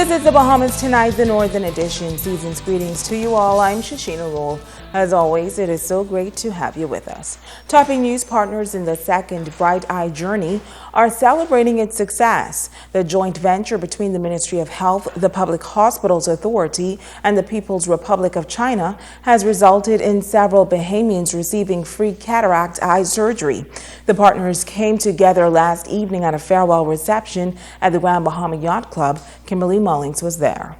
This is the Bahamas Tonight, the Northern Edition. Season's greetings to you all. I'm Shashina Rule. As always, it is so great to have you with us. Topping news partners in the second Bright Eye Journey are celebrating its success. The joint venture between the Ministry of Health, the Public Hospitals Authority, and the People's Republic of China has resulted in several Bahamians receiving free cataract eye surgery. The partners came together last evening at a farewell reception at the Grand Bahama Yacht Club. Kimberly Mullings was there.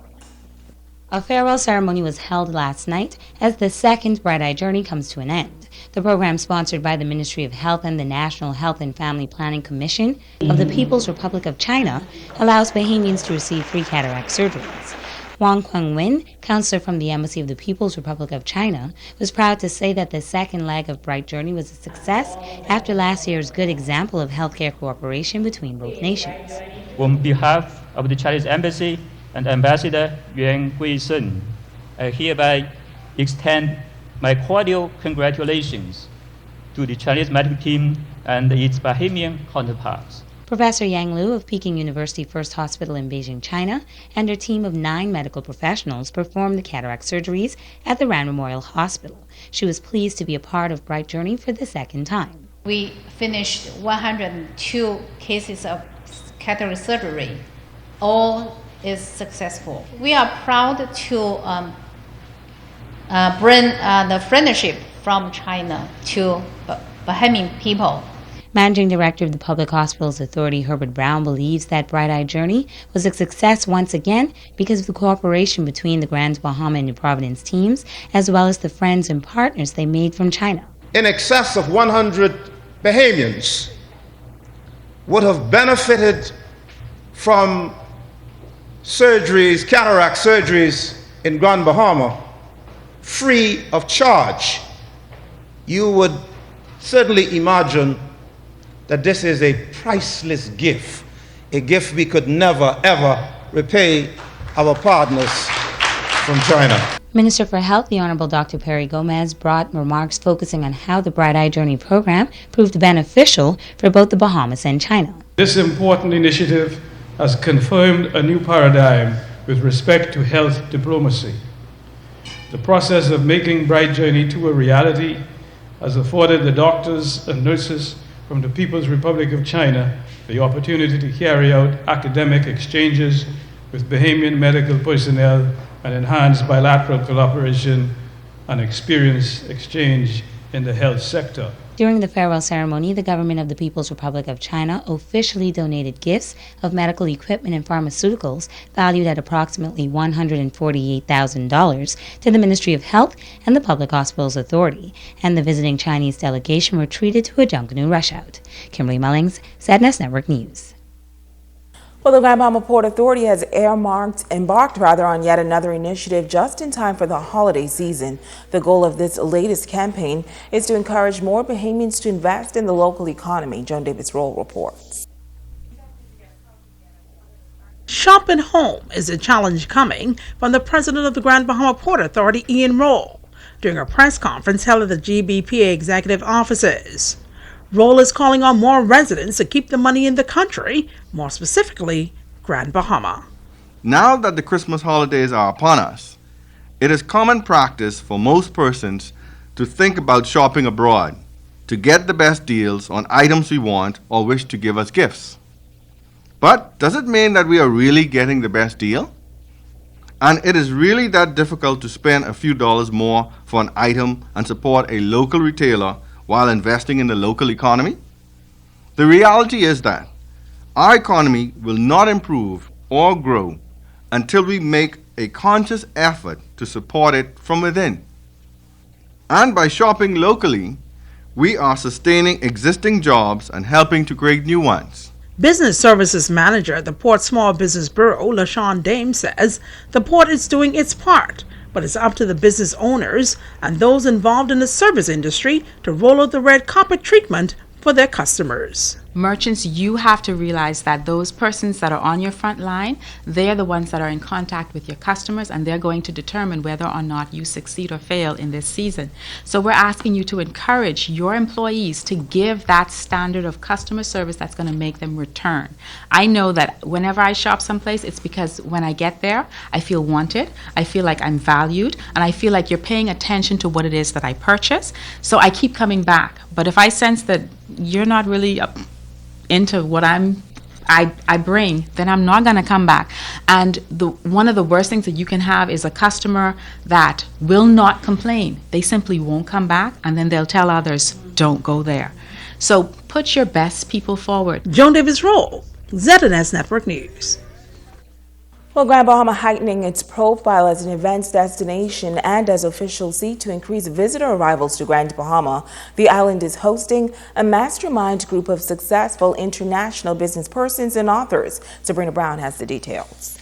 A farewell ceremony was held last night as the second Bright Eye Journey comes to an end. The program, sponsored by the Ministry of Health and the National Health and Family Planning Commission of the People's Republic of China, allows Bahamians to receive free cataract surgeries. Wang Quang-Win, counselor from the Embassy of the People's Republic of China, was proud to say that the second leg of Bright Journey was a success after last year's good example of healthcare cooperation between both nations. On behalf of the Chinese Embassy and Ambassador Yuan Guisheng, I hereby extend my cordial congratulations to the Chinese medical team and its Bahamian counterparts. Professor Yang Liu of Peking University First Hospital in Beijing, China, and her team of 9 medical professionals performed the cataract surgeries at the Rand Memorial Hospital. She was pleased to be a part of Bright Journey for the second time. We finished 102 cases of cataract surgery. All is successful. We are proud to bring the friendship from China to Bahamian people. Managing Director of the Public Hospitals Authority, Herbert Brown, believes that Bright Eye Journey was a success once again because of the cooperation between the Grand Bahama and New Providence teams, as well as the friends and partners they made from China. In excess of 100 Bahamians would have benefited from surgeries, cataract surgeries in Grand Bahama, free of charge. You would certainly imagine that this is a priceless gift, a gift we could never, ever repay our partners from China. Minister for Health, the Honorable Dr. Perry Gomez, brought remarks focusing on how the Bright Eye Journey program proved beneficial for both the Bahamas and China. This important initiative has confirmed a new paradigm with respect to health diplomacy. The process of making Bright Journey to a reality has afforded the doctors and nurses from the People's Republic of China the opportunity to carry out academic exchanges with Bahamian medical personnel and enhance bilateral cooperation and experience exchange in the health sector. During the farewell ceremony, the government of the People's Republic of China officially donated gifts of medical equipment and pharmaceuticals valued at approximately $148,000 to the Ministry of Health and the Public Hospitals Authority, and the visiting Chinese delegation were treated to a Junkanoo rush out. Kimberly Mullings, ZNS Network News. Well, the Grand Bahama Port Authority has embarked on yet another initiative just in time for the holiday season. The goal of this latest campaign is to encourage more Bahamians to invest in the local economy. Joan Davis-Roll reports. Shopping home is a challenge coming from the president of the Grand Bahama Port Authority, Ian Roll, during a press conference held at the GBPA executive offices. Roll is calling on more residents to keep the money in the country, more specifically, Grand Bahama. Now that the Christmas holidays are upon us, it is common practice for most persons to think about shopping abroad to get the best deals on items we want or wish to give as gifts. But does it mean that we are really getting the best deal? And it is really that difficult to spend a few dollars more for an item and support a local retailer while investing in the local economy? The reality is that our economy will not improve or grow until we make a conscious effort to support it from within. And by shopping locally, we are sustaining existing jobs and helping to create new ones. Business Services Manager at the Port Small Business Bureau, LaShawn Dame, says the port is doing its part, but it's up to the business owners and those involved in the service industry to roll out the red carpet treatment for their customers. Merchants, you have to realize that those persons that are on your front line, they're the ones that are in contact with your customers, and they're going to determine whether or not you succeed or fail in this season. So we're asking you to encourage your employees to give that standard of customer service that's going to make them return. I know that whenever I shop someplace, it's because when I get there, I feel wanted, I feel like I'm valued, and I feel like you're paying attention to what it is that I purchase. So I keep coming back. But if I sense that you're not really into what I bring, then I'm not going to come back. And one of the worst things that you can have is a customer that will not complain. They simply won't come back, and then they'll tell others, don't go there. So put your best people forward. Joan Davis Roll, ZNS Network News. Well, Grand Bahama heightening its profile as an events destination and as officials seek to increase visitor arrivals to Grand Bahama, the island is hosting a mastermind group of successful international business persons and authors. Sabrina Brown has the details.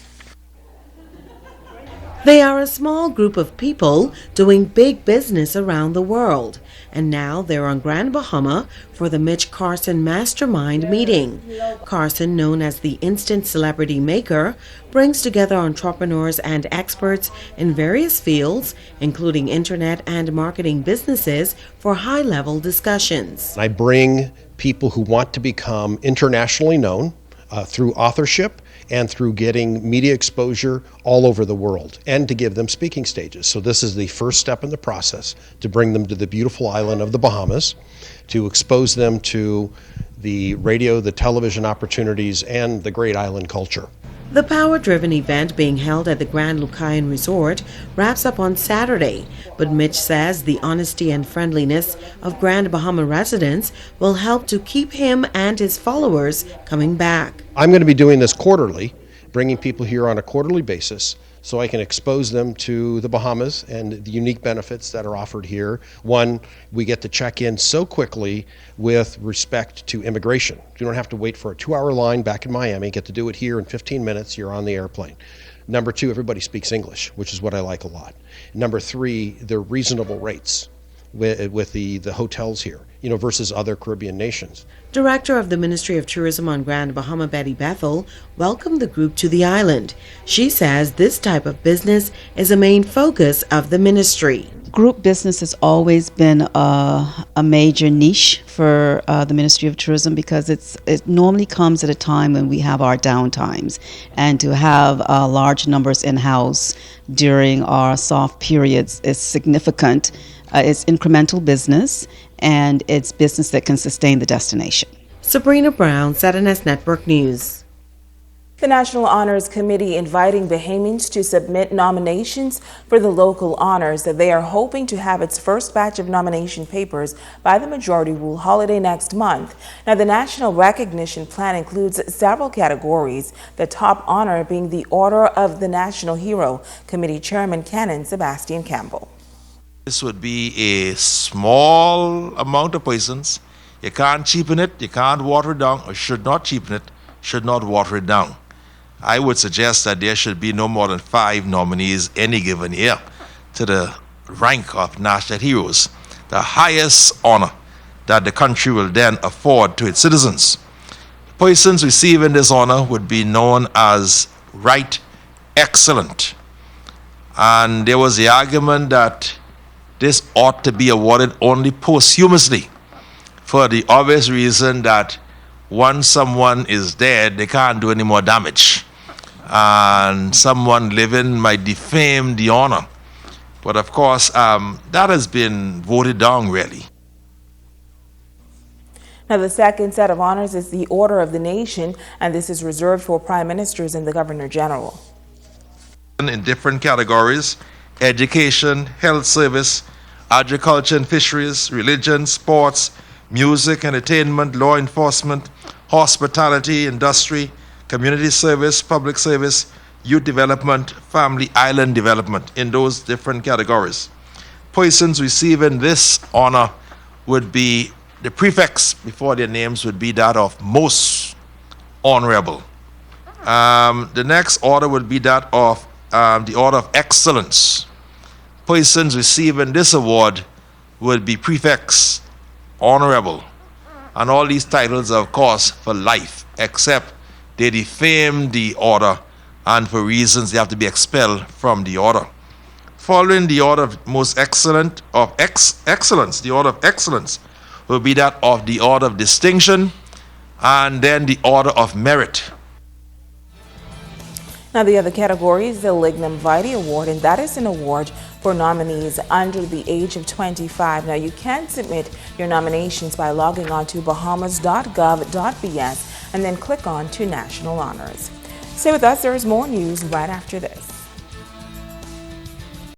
They are a small group of people doing big business around the world. And now they're on Grand Bahama for the Mitch Carson Mastermind meeting. Carson, known as the Instant Celebrity Maker, brings together entrepreneurs and experts in various fields, including internet and marketing businesses, for high-level discussions. I bring people who want to become internationally known through authorship and through getting media exposure all over the world, and to give them speaking stages. So this is the first step in the process, to bring them to the beautiful island of the Bahamas, to expose them to the radio, the television opportunities, and the great island culture. The power-driven event being held at the Grand Lucayan Resort wraps up on Saturday, but Mitch says the honesty and friendliness of Grand Bahama residents will help to keep him and his followers coming back. I'm going to be doing this quarterly, bringing people here on a quarterly basis so I can expose them to the Bahamas and the unique benefits that are offered here. One, we get to check in so quickly with respect to immigration. You don't have to wait for a 2-hour line back in Miami. Get to do it here in 15 minutes. You're on the airplane. Number two, everybody speaks English, which is what I like a lot. Number three, they're reasonable rates with the hotels here, versus other Caribbean nations. Director of the Ministry of Tourism on Grand Bahama, Betty Bethel, welcomed the group to the island. She says this type of business is a main focus of the ministry. Group business has always been a major niche for the Ministry of Tourism because it normally comes at a time when we have our downtimes, and to have large numbers in-house during our soft periods is significant. It's incremental business, and it's business that can sustain the destination. Sabrina Brown, ZNS Network News. The National Honors Committee inviting Bahamians to submit nominations for the local honors. They are hoping to have its first batch of nomination papers by the majority rule holiday next month. Now, the National Recognition Plan includes several categories, the top honor being the Order of the National Hero. Committee Chairman Canon Sebastian Campbell. This would be a small amount of persons. You can't cheapen it, you can't water it down, or should not cheapen it, should not water it down. I would suggest that there should be no more than 5 nominees any given year to the rank of national heroes, the highest honor that the country will then afford to its citizens. Persons receiving this honor would be known as Right Excellent. And there was the argument that this ought to be awarded only posthumously, for the obvious reason that once someone is dead, they can't do any more damage. And someone living might defame the honor. But of course, that has been voted down, really. Now, the second set of honors is the Order of the Nation, and this is reserved for prime ministers and the governor general. In different categories: education, health service, agriculture and fisheries, religion, sports, music, entertainment, law enforcement, hospitality, industry, community service, public service, youth development, family island development, in those different categories. Persons receiving this honor would be, the prefix before their names would be that of most honorable. The next order would be that of the Order of Excellence. Persons receiving this award would be prefix honorable. And all these titles are, of course, for life, except they defame the order, and for reasons they have to be expelled from the order. Following the order of most excellent of excellence, the order of excellence will be that of the order of distinction, and then the order of merit. Now, the other category is the Lignum Vitae Award, and that is an award for nominees under the age of 25. Now, you can submit your nominations by logging on to bahamas.gov.bs and then click on to National Honors. Stay with us. There is more news right after this.